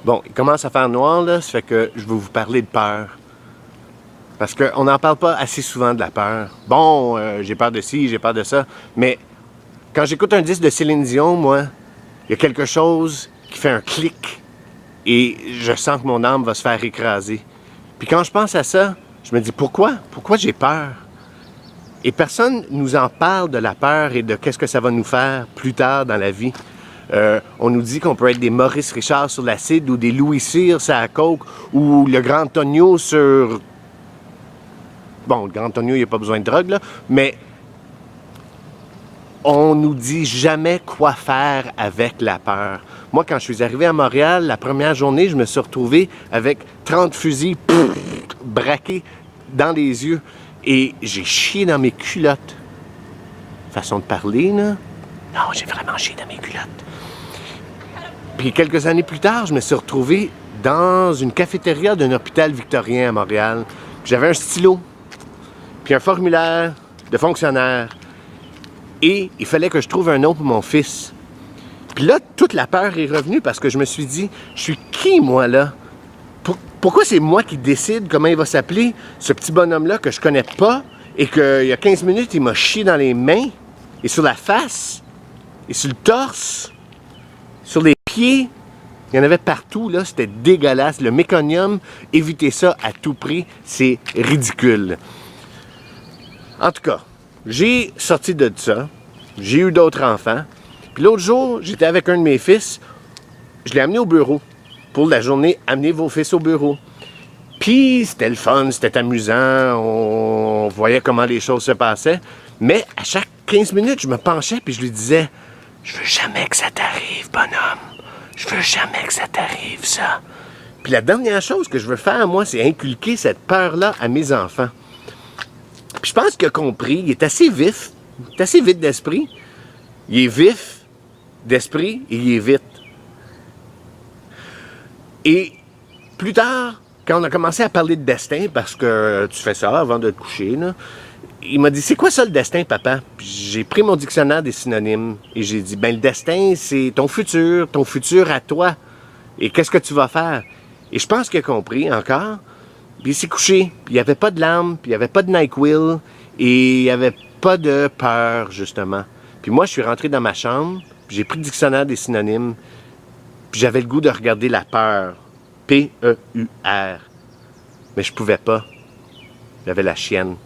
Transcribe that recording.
Bon, il commence à faire noir, là, ça fait que je vais vous parler de peur. Parce qu'on n'en parle pas assez souvent de la peur. Bon, j'ai peur de ci, j'ai peur de ça, mais quand j'écoute un disque de Céline Dion, moi, il y a quelque chose qui fait un clic et je sens que mon âme va se faire écraser. Puis quand je pense à ça, je me dis pourquoi? Pourquoi j'ai peur? Et personne nous en parle de la peur et de qu'est-ce que ça va nous faire plus tard dans la vie. On nous dit qu'on peut être des Maurice Richard sur l'acide ou des Louis Cyr sur la coke ou le Grand Tonio sur... Bon, le Grand Tonio, il n'y a pas besoin de drogue, là, mais on nous dit jamais quoi faire avec la peur. Moi, quand je suis arrivé à Montréal, la première journée, je me suis retrouvé avec 30 fusils braqués dans les yeux. Et j'ai chié dans mes culottes. Façon de parler, là. Non, j'ai vraiment chié dans mes culottes. Puis quelques années plus tard, je me suis retrouvé dans une cafétéria d'un hôpital victorien à Montréal. J'avais un stylo, puis un formulaire de fonctionnaire. Et il fallait que je trouve un nom pour mon fils. Puis là, toute la peur est revenue parce que je me suis dit, je suis qui, moi, là? Pourquoi c'est moi qui décide comment il va s'appeler, ce petit bonhomme-là que je connais pas et qu'il y a 15 minutes, il m'a chié dans les mains et sur la face et sur le torse, sur les pieds. Il y en avait partout, là. C'était dégueulasse. Le méconium, évitez ça à tout prix. C'est ridicule. En tout cas, j'ai sorti de ça. J'ai eu d'autres enfants. Puis l'autre jour, j'étais avec un de mes fils. Je l'ai amené au bureau. Pour la journée, amenez vos fils au bureau. Puis c'était le fun, c'était amusant, on voyait comment les choses se passaient. Mais à chaque 15 minutes, je me penchais puis je lui disais « Je veux jamais que ça t'arrive, bonhomme. Je veux jamais que ça t'arrive, ça. » Puis la dernière chose que je veux faire, moi, c'est inculquer cette peur-là à mes enfants. Puis je pense qu'il a compris, il est assez vif, il est assez vite d'esprit. Il est vif d'esprit et il est vite. Et plus tard, quand on a commencé à parler de destin, parce que tu fais ça avant de te coucher, là, il m'a dit « C'est quoi ça le destin, papa? » Puis j'ai pris mon dictionnaire des synonymes et j'ai dit « Ben le destin, c'est ton futur à toi. Et qu'est-ce que tu vas faire? » Et je pense qu'il a compris encore. Puis il s'est couché. Puis il n'y avait pas de larmes, puis il n'y avait pas de NyQuil, et il n'y avait pas de peur, justement. Puis moi, je suis rentré dans ma chambre, puis j'ai pris le dictionnaire des synonymes, puis j'avais le goût de regarder la peur. P-E-U-R. Mais je pouvais pas. J'avais la chienne.